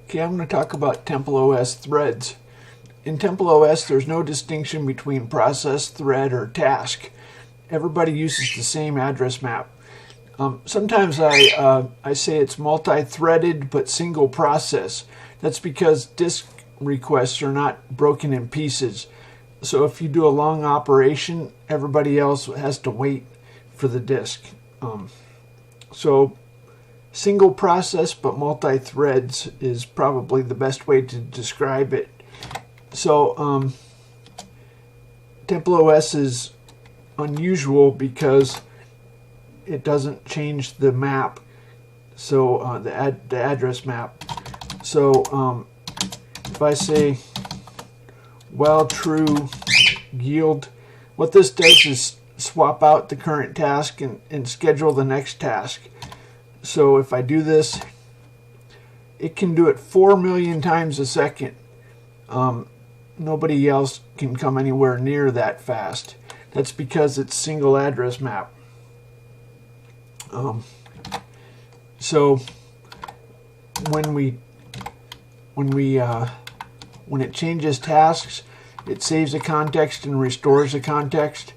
Okay, I'm going to talk about TempleOS threads. In TempleOS, there's no distinction between process, thread, or task. Everybody uses the same address map. Sometimes I say it's multi-threaded but single process. That's because disk requests are not broken in pieces. So if you do a long operation, everybody else has to wait for the disk. So single process but multi-threads is probably the best way to describe it. So TempleOS is unusual because it doesn't change the map, so the address map. So if I say while true yield, what this does is swap out the current task and schedule the next task. So if I do this, it can do it 4 million times a second. Nobody else can come anywhere near that fast. That's because it's single address map. So when it changes tasks, it saves a context and restores a context.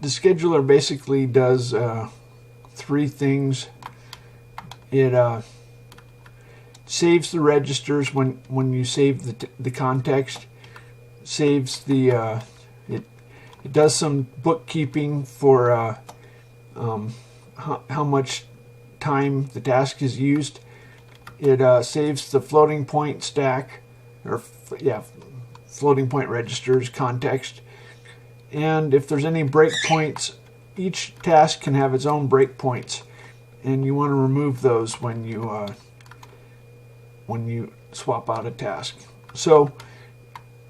The scheduler basically does 3 things. It saves the registers when you save the context. Saves the it does some bookkeeping for how much time the task is used. It saves the floating point stack, or floating point registers context. And if there's any breakpoints, each task can have its own breakpoints, and you want to remove those when you swap out a task. So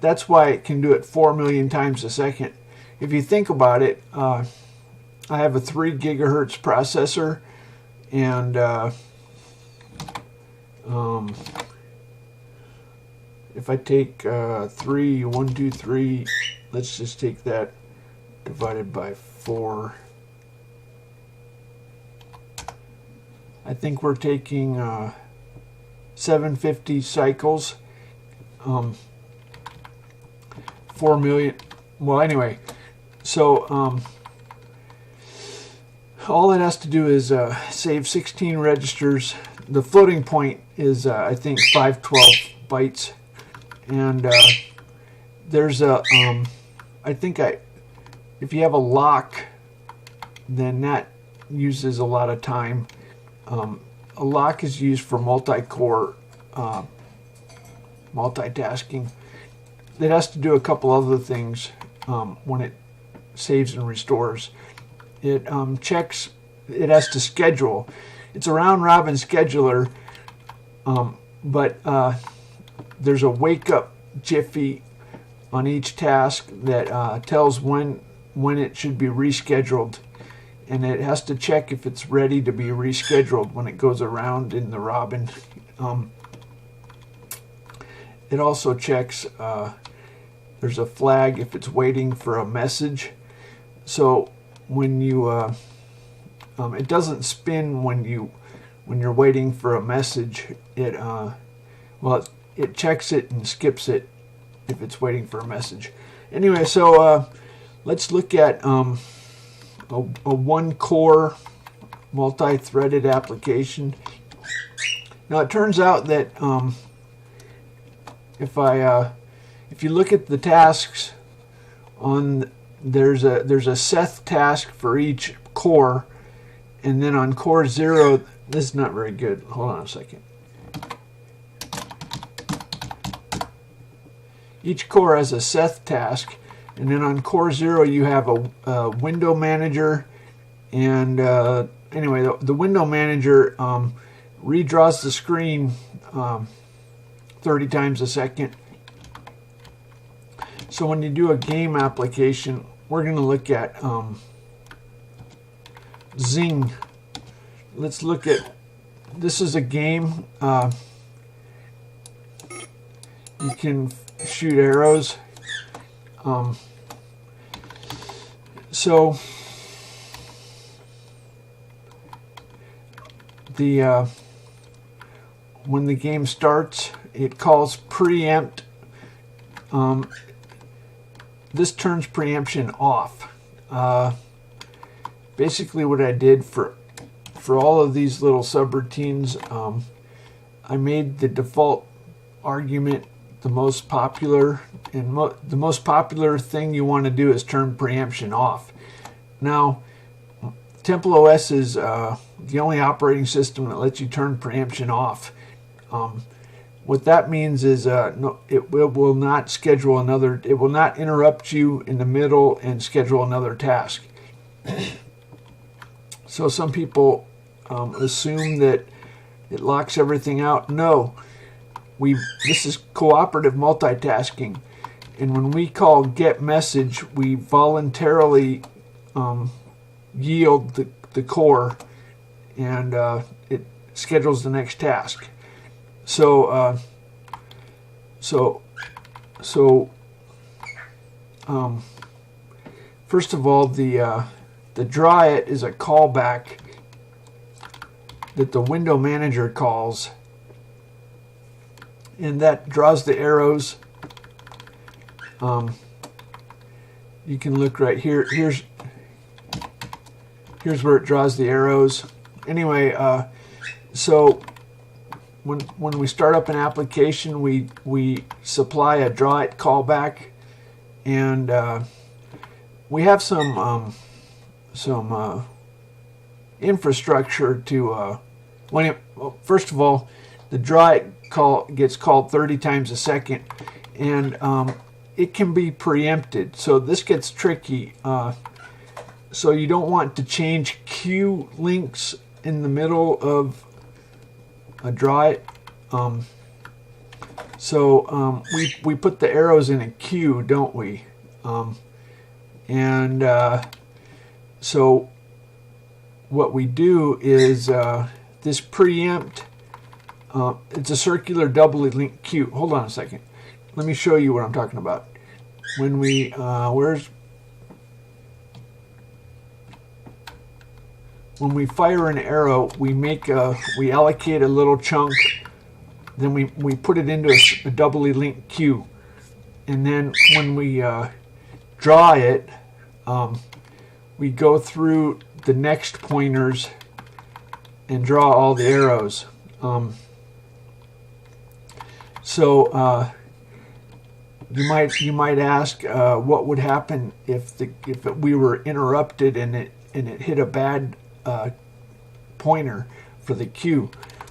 that's why it can do it 4 million times a second. If you think about it, I have a 3 gigahertz processor, and if I take 3, 1, 2, 3, let's just take that divided by 4. I think we're taking 750 cycles. 4 million. Well, anyway, so all it has to do is save 16 registers. The floating point is I think 512 bytes, and there's a if you have a lock, then that uses a lot of time. A lock is used for multi-core multitasking. It has to do a couple other things when it saves and restores. It checks. It has to schedule. It's a round-robin scheduler, but there's a wake-up jiffy on each task that tells when it should be rescheduled, and it has to check if it's ready to be rescheduled when it goes around in the robin. It also checks there's a flag if it's waiting for a message. So when you it doesn't spin when you're waiting for a message. It checks it and skips it if it's waiting for a message. Anyway, so let's look at a 1-core multi-threaded application. Now it turns out that if you look at the tasks there's a Seth task for each core, and then on core 0, this is not very good. Hold on a second. Each core has a Seth task, and then on core 0 you have a window manager, and anyway, the window manager redraws the screen 30 times a second. So when you do a game application, we're going to look at Zing. Let's look at, this is a game. You can shoot arrows. So when the game starts, it calls preempt. This turns preemption off. Basically, what I did for all of these little subroutines, I made the default argument the most popular, and the most popular thing you want to do is turn preemption off. Now, TempleOS is the only operating system that lets you turn preemption off. What that means is no, it will not schedule another. It will not interrupt you in the middle and schedule another task. So some people assume that it locks everything out. No, this is cooperative multitasking, and when we call get message, we voluntarily yield the core, and it schedules the next task. So first of all, the draw it is a callback that the window manager calls, and that draws the arrows. You can look right here. Here's where it draws the arrows. Anyway, so when we start up an application, we supply a draw it callback, and we have some infrastructure to first of all, the draw it call gets called 30 times a second, and it can be preempted. So this gets tricky. So you don't want to change queue links in the middle of a draw it. We put the arrows in a queue, don't we? So what we do is this preempt. It's a circular doubly linked queue. Hold on a second. Let me show you what I'm talking about. When we when we fire an arrow, we allocate a little chunk, then we put it into a doubly linked queue, and then when we draw it, we go through the next pointers and draw all the arrows. You might ask what would happen if we were interrupted and it hit a bad pointer for the queue.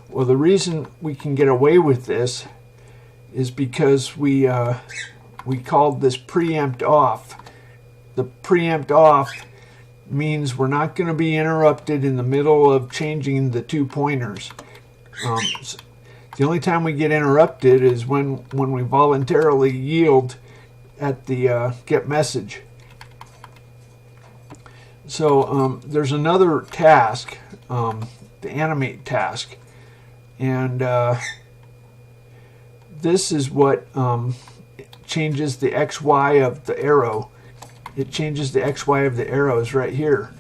Well, the reason we can get away with this is because we called this preempt off. The preempt off means we're not going to be interrupted in the middle of changing the two pointers. The only time we get interrupted is when we voluntarily yield at the get message. So there's another task, the animate task, and this is what changes the XY of the arrow. It changes the XY of the arrows right here,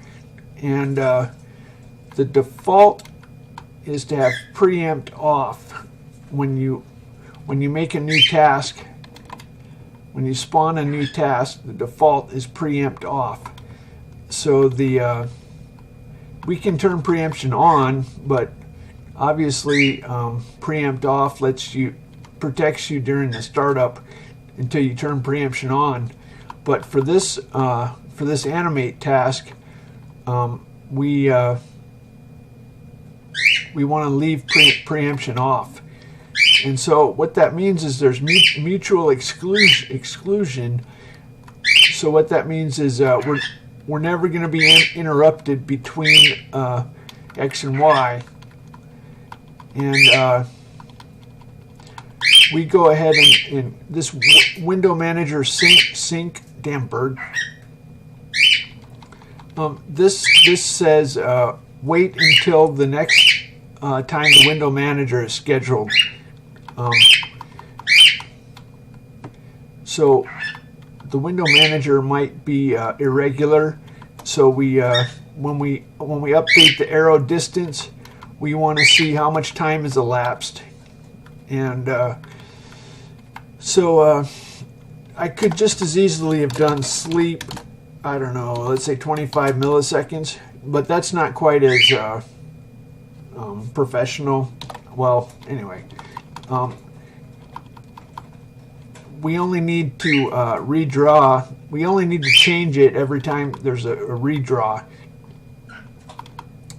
and the default is to have preempt off when you make a new task. When you spawn a new task, the default is preempt off. So we can turn preemption on, but obviously preempt off protects you during the startup until you turn preemption on. But for this animate task, we want to leave preemption off. And so what that means is there's mutual exclusion. So what that means is we're never going to be interrupted between X and Y. And we go ahead and this window manager sync damn bird. This says wait until the next time the window manager is scheduled. So the window manager might be irregular, So when we update the arrow distance, we want to see how much time has elapsed. And so I could just as easily have done sleep, I don't know, let's say 25 milliseconds, but that's not quite as professional. Well, anyway, we only need to redraw. We only need to change it every time there's a redraw.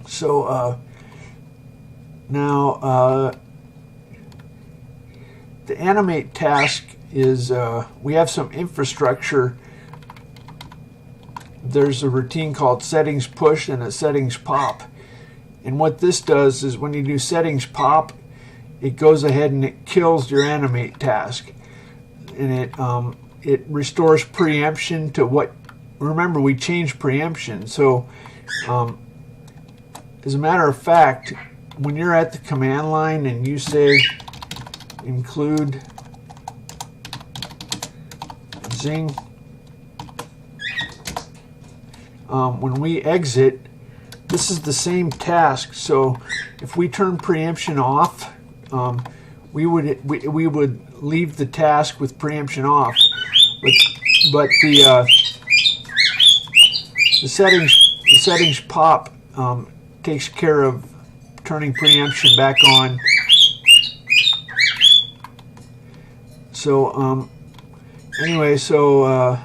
So now the animate task is we have some infrastructure. There's a routine called settings push and a settings pop. And what this does is when you do settings pop, it goes ahead and it kills your animate task. And it restores preemption to what, remember we changed preemption. So as a matter of fact, when you're at the command line and you say include zing, when we exit, this is the same task. So if we turn preemption off, we would leave the task with preemption off, but the settings pop takes care of turning preemption back on. So anyway, so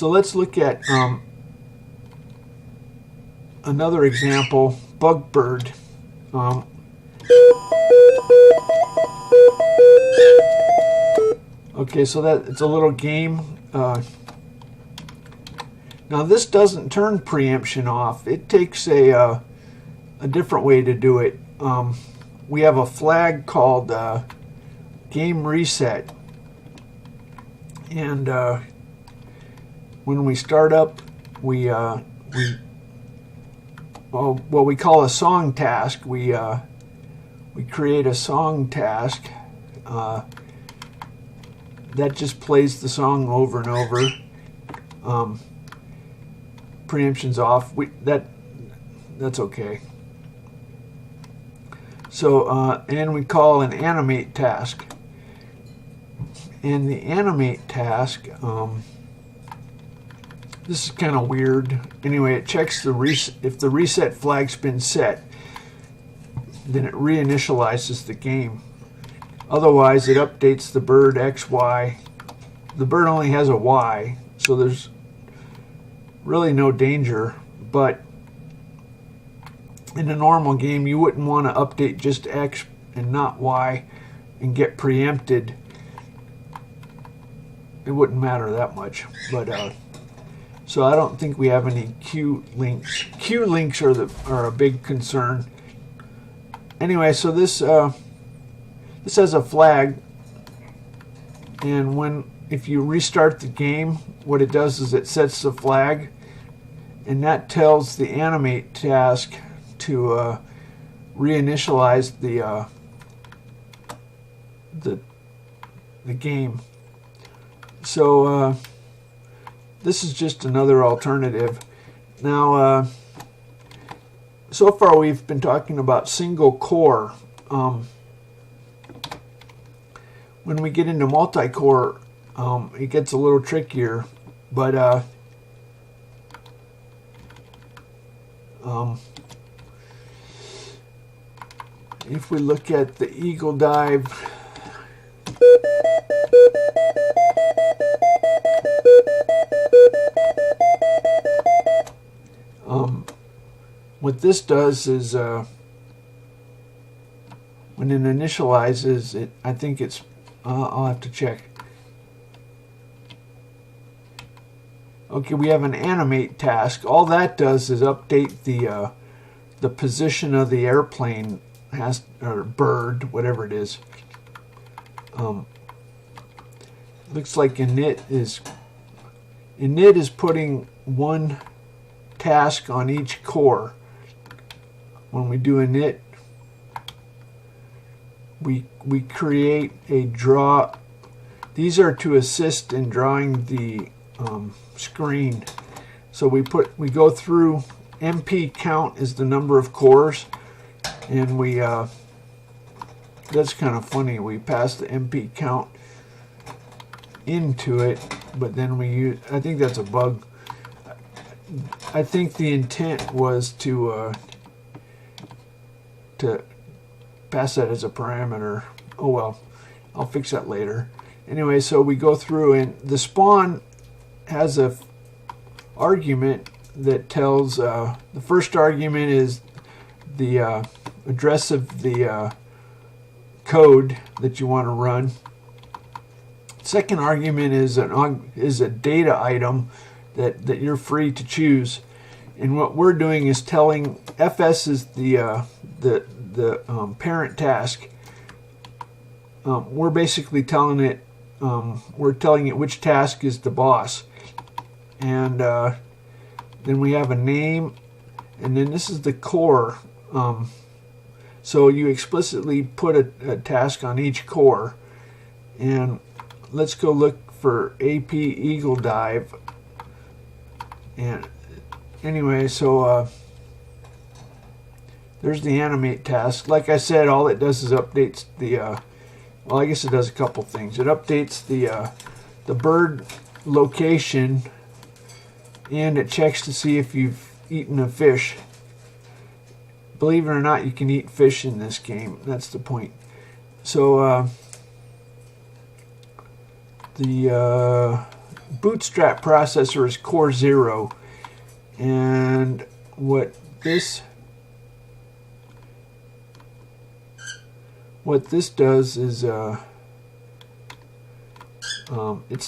let's look at another example, Bugbird. Okay, so that it's a little game. Now this doesn't turn preemption off. It takes a different way to do it. We have a flag called game reset, and when we start up, we what we call a song task. We create a song task that just plays the song over and over. Preemption's off. That's okay. So and we call an animate task. And the animate task, this is kind of weird. Anyway, it checks if the reset flag's been set, then it reinitializes the game. Otherwise, it updates the bird XY. The bird only has a Y, so there's really no danger. But in a normal game, you wouldn't want to update just X and not Y and get preempted. It wouldn't matter that much. But so I don't think we have any Q links. Q links are a big concern. Anyway, so this has a flag, and if you restart the game, what it does is it sets the flag, and that tells the animate task to reinitialize the game. So this is just another alternative. Now, so far we've been talking about single core. When we get into multi-core, it gets a little trickier, but if we look at the Eagle Dive, what this does is when it initializes it, I think it's I'll have to check. Okay, we have an animate task. All that does is update the position of the airplane, or bird, whatever it is. Looks like init is putting one task on each core. When we do init, we create a draw. These are to assist in drawing the screen. So we go through. MP count is the number of cores, and we that's kind of funny. We pass the MP count into it, but then we use. I think that's a bug. I think the intent was to pass that as a parameter. Oh well, I'll fix that later. Anyway, so we go through, and the spawn has a argument that tells the first argument is the address of the code that you want to run. Second argument is a data item that you're free to choose, and what we're doing is telling FS is the parent task. We're basically telling it which task is the boss, and then we have a name, and then this is the core. So you explicitly put a task on each core, and let's go look for AP Eagle Dive. And anyway, so there's the animate task. Like I said, all it does is updates the well, I guess it does a couple things. It updates the bird location, and it checks to see if you've eaten a fish. Believe it or not, you can eat fish in this game. That's the point. So the bootstrap processor is core 0, and what this does is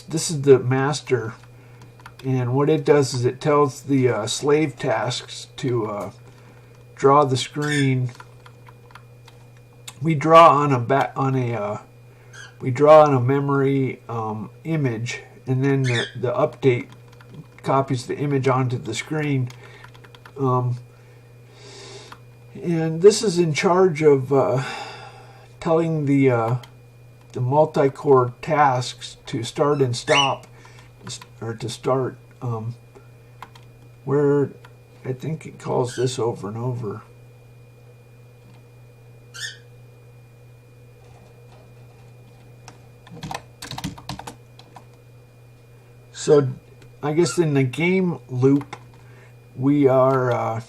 this is the master, and what it does is it tells the slave tasks to draw the screen. We draw on a memory image, and then the update copies the image onto the screen. And this is in charge of telling the multi-core tasks to start and stop, or to start where I think it calls this over and over. So I guess in the game loop, we're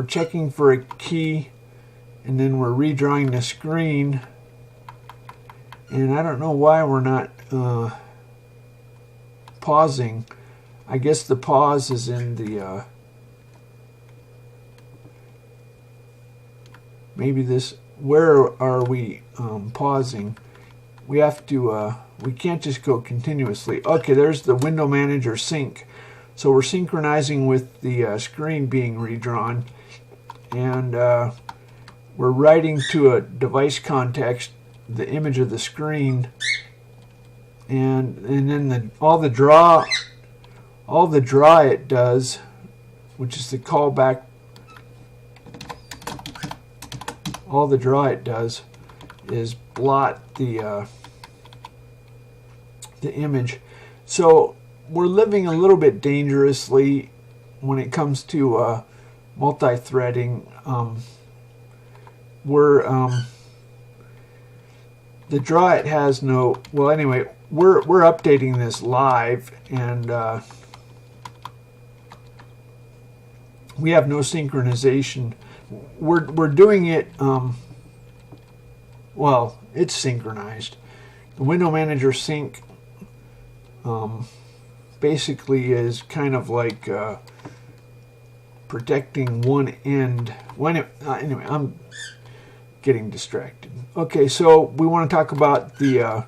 checking for a key, and then we're redrawing the screen. And I don't know why we're not pausing. I guess the pause is in the maybe this. Where are we pausing? We have to. We can't just go continuously. Okay, there's the window manager sync. So we're synchronizing with the screen being redrawn, and we're writing to a device context the image of the screen, and then all the draw it does, which is the callback. All the draw it does is blot the image. So we're living a little bit dangerously when it comes to multi-threading. The draw it has no. Well, anyway, we're updating this live, and we have no synchronization. We're doing it. Well, it's synchronized. The window manager sync basically is kind of like protecting one end. Anyway, I'm getting distracted. Okay, so we want to talk about the.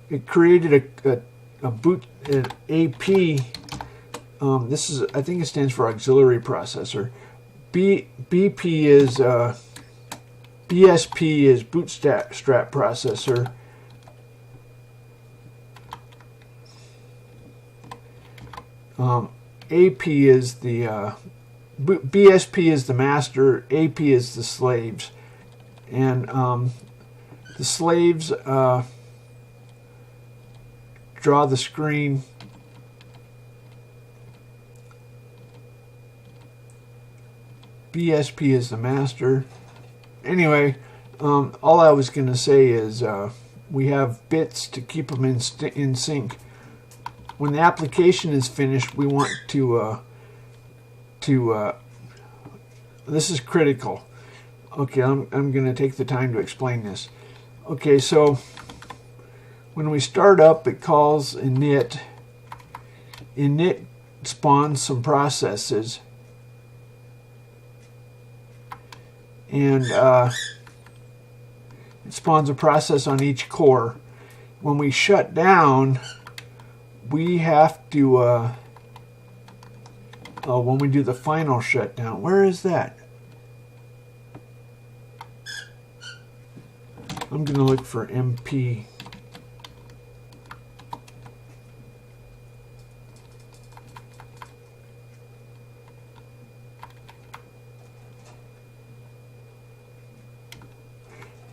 It created a boot an AP. This is, I think it stands for auxiliary processor. BP is BSP is bootstrap processor. AP is the BSP is the master. AP is the slaves, and the slaves draw the screen BSP is the master. Anyway, all I was going to say is we have bits to keep them in sync. When the application is finished, we want to this is critical. Okay, I'm going to take the time to explain this. Okay, so when we start up, it calls init. Init spawns some processes, and it spawns a process on each core. When we shut down, we have to when we do the final shutdown, where is that? I'm going to look for MP.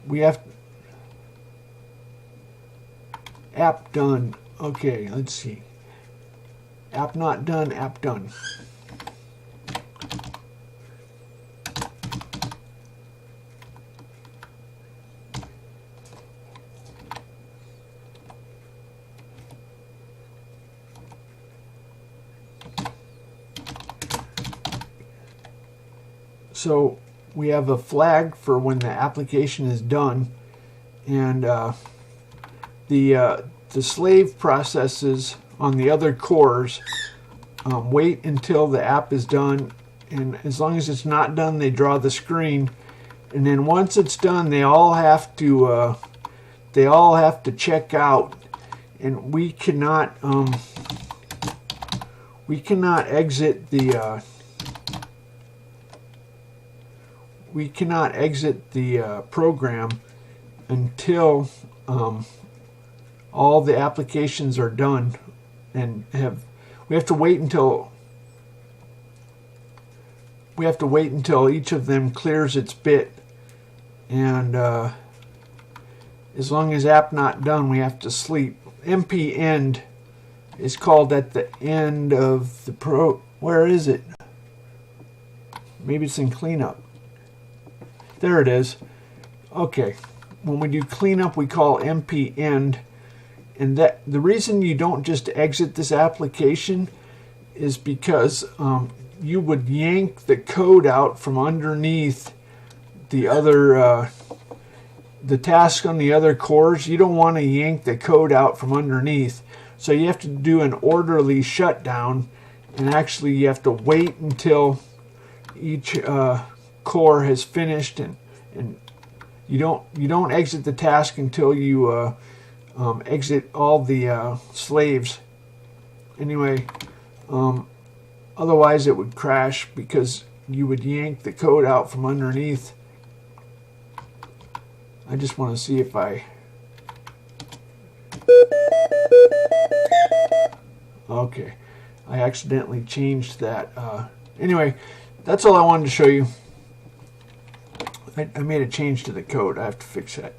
We have app done. Okay, let's see. App not done, app done. So we have a flag for when the application is done, and the slave processes on the other cores wait until the app is done, and as long as it's not done, they draw the screen, and then once it's done, they all have to check out, and we cannot exit the program until all the applications are done, and we have to wait until each of them clears its bit, and as long as app not done, we have to sleep. MP end is called at the end of the where is it? Maybe it's in cleanup. There it is. Okay, when we do cleanup, we call MP end, and that the reason you don't just exit this application is because you would yank the code out from underneath the other the task on the other cores. You don't want to yank the code out from underneath, so you have to do an orderly shutdown, and actually you have to wait until each core has finished, and you don't exit the task until you exit all the slaves. Anyway, otherwise it would crash because you would yank the code out from underneath. I just want to see if okay, I accidentally changed that. Anyway, that's all I wanted to show you. I made a change to the code. I have to fix that.